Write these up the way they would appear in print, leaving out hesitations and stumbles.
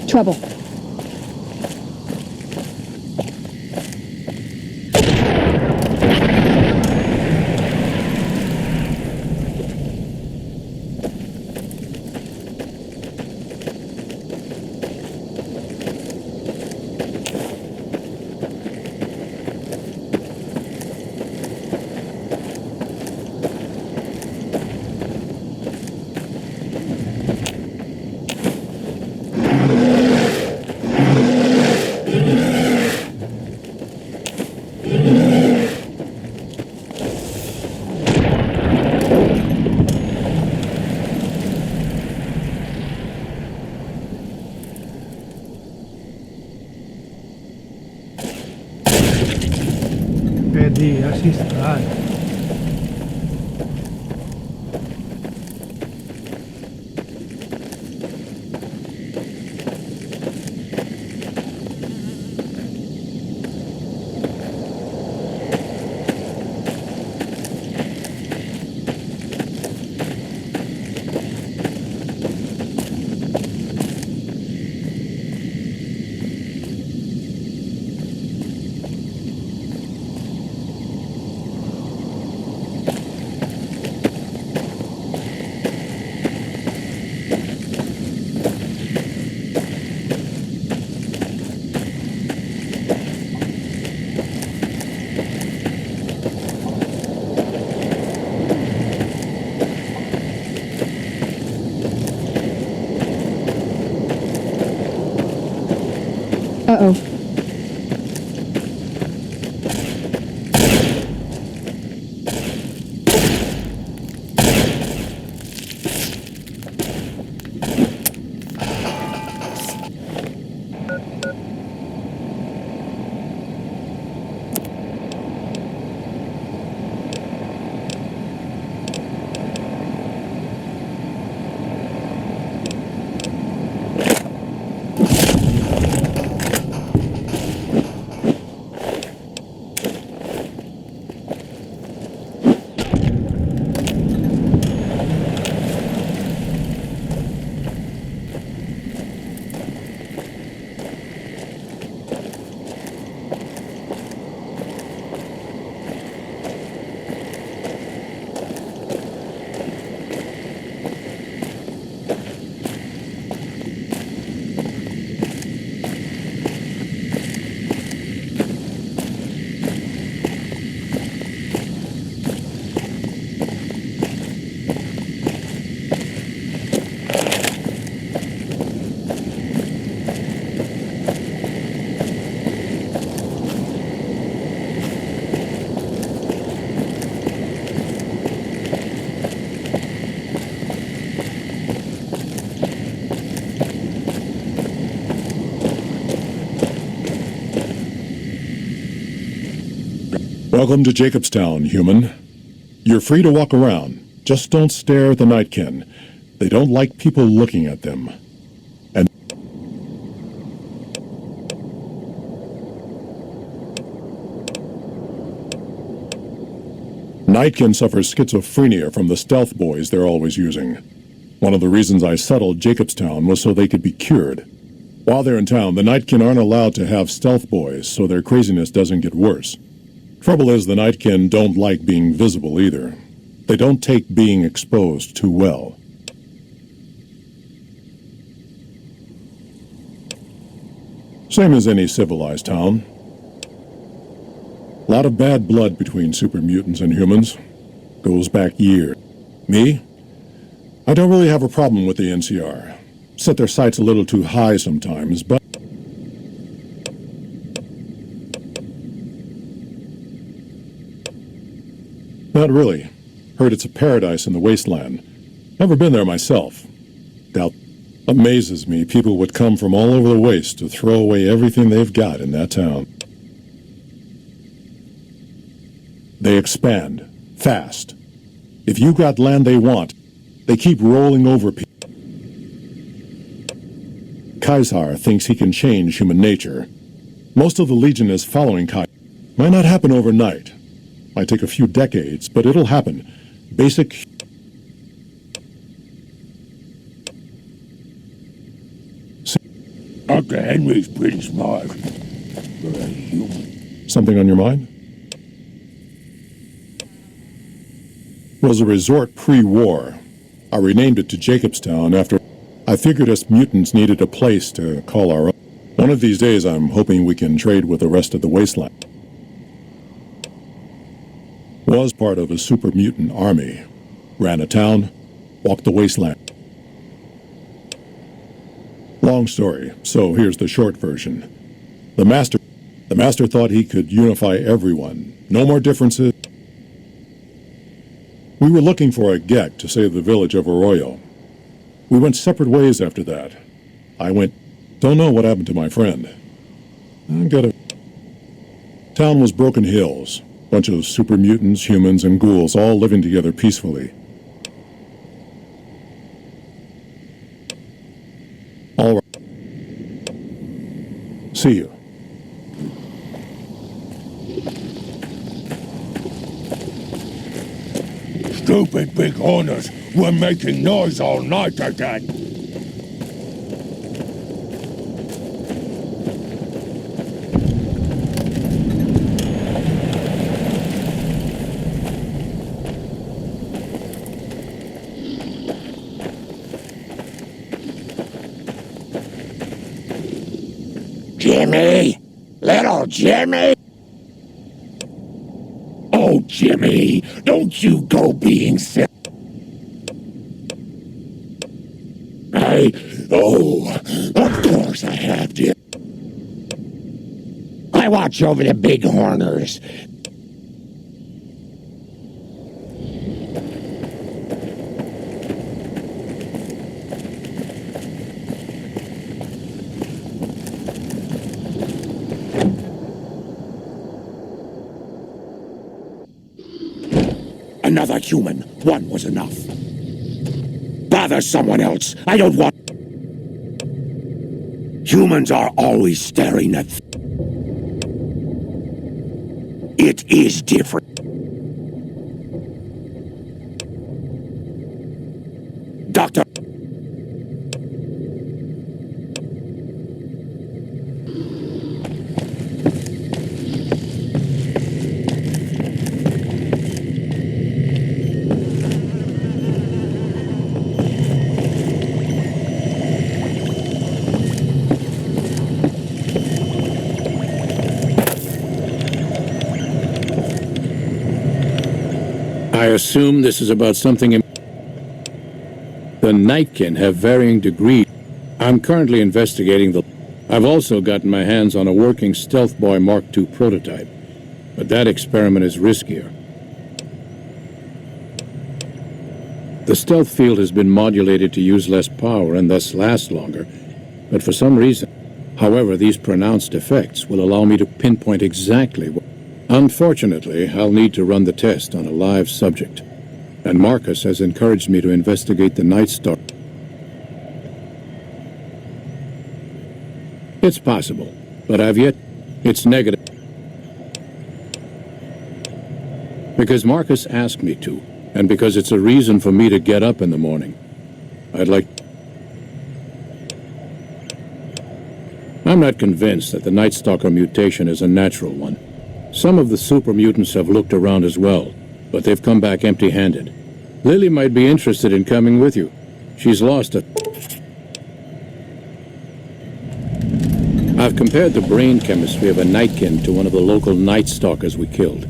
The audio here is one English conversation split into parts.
Trouble. Pwede assistan. Uh-oh. Welcome to Jacobstown, human. You're free to walk around. Just don't stare at the Nightkin. They don't like people looking at them. And Nightkin suffers schizophrenia from the stealth boys they're always using. One of the reasons I settled Jacobstown was so they could be cured. While they're in town, the Nightkin aren't allowed to have stealth boys, so their craziness doesn't get worse. Trouble is, the Nightkin don't like being visible either. They don't take being exposed too well. Same as any civilized town. A lot of bad blood between super mutants and humans. Goes back years. Me? I don't really have a problem with the NCR. Set their sights a little too high sometimes, but Not really. Heard it's a paradise in the wasteland. Never been there myself. Doubt. Amazes me people would come from all over the waste to throw away everything they've got in that town. They expand. Fast. If you got land they want, they keep rolling over people. Kaisar thinks he can change human nature. Most of the Legion is following Kaisar. Might not happen overnight. Might take a few decades, but it'll happen. Basic... Dr. Henry's pretty smart for a human. Something on your mind? Was a resort pre-war. I renamed it to Jacobstown after... I figured us mutants needed a place to call our own. One of these days I'm hoping we can trade with the rest of the wasteland. Was part of a super mutant army. Ran a town, walked the wasteland. Long story, so here's the short version. The Master thought he could unify everyone. No more differences. We were looking for a Gek to save the village of Arroyo. We went separate ways after that. Don't know what happened to my friend. Town was Broken Hills. Bunch of super mutants, humans, and ghouls all living together peacefully. All right. See you. Stupid big horners were making noise all night again. Jimmy! Little Jimmy! Oh, Jimmy, don't you go being silly. Of course I have to. I watch over the big horners. Another human. One was enough. Bother someone else. I don't want... Humans are always staring at... It is different. Doctor... I assume this is about something The Nightkin have varying degrees. I'm currently investigating the... I've also gotten my hands on a working Stealth Boy Mark II prototype, but that experiment is riskier. The stealth field has been modulated to use less power and thus last longer, but for some reason... However, these pronounced effects will allow me to pinpoint exactly what... Unfortunately, I'll need to run the test on a live subject, and Marcus has encouraged me to investigate the Night Stalker. It's possible, but it's negative. Because Marcus asked me to, and because it's a reason for me to get up in the morning. I'm not convinced that the Night Stalker mutation is a natural one. Some of the super mutants have looked around as well, but they've come back empty-handed. Lily might be interested in coming with you. She's lost it. I've compared the brain chemistry of a Nightkin to one of the local Night Stalkers we killed.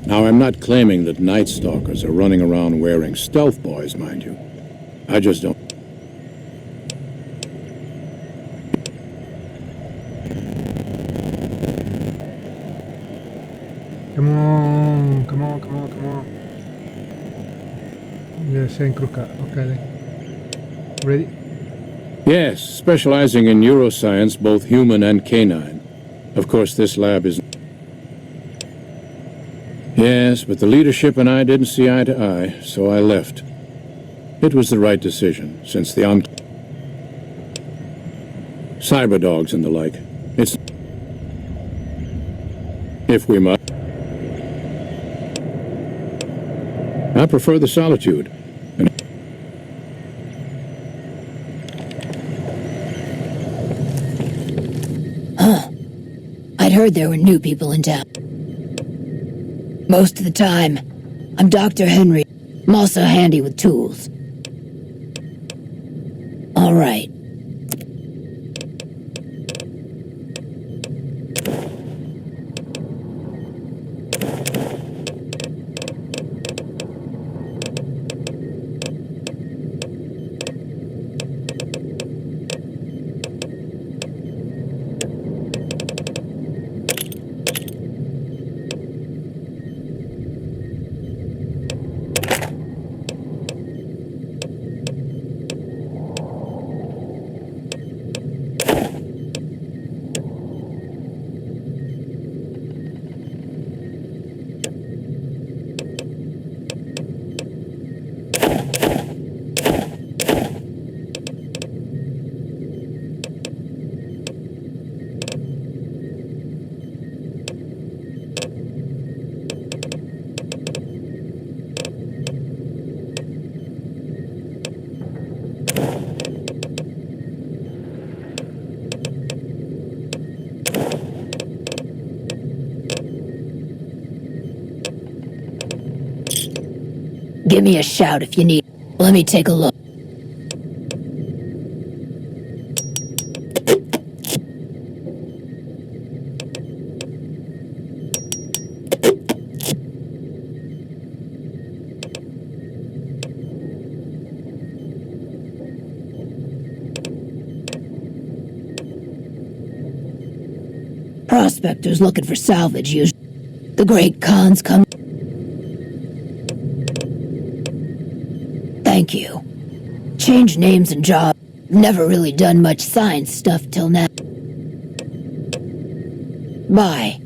Now, I'm not claiming that Night Stalkers are running around wearing stealth boys, mind you. I just don't... Come on. on, come on, come on, come on. Yeah, se encruca. Okay. Ready? Yes, specializing in neuroscience, both human and canine. Of course, this lab is... Yes, but the leadership and I didn't see eye to eye, so I left. It was the right decision, since the cyber dogs and the like. It's... If we must. I prefer the solitude. I'd heard there were new people in town. Most of the time, I'm Dr. Henry. I'm also handy with tools. All right. Give me a shout if you need. Let me take a look. Prospectors looking for salvage usually. The great Khans come. Thank you. Change names and jobs. Never really done much science stuff till now. Bye.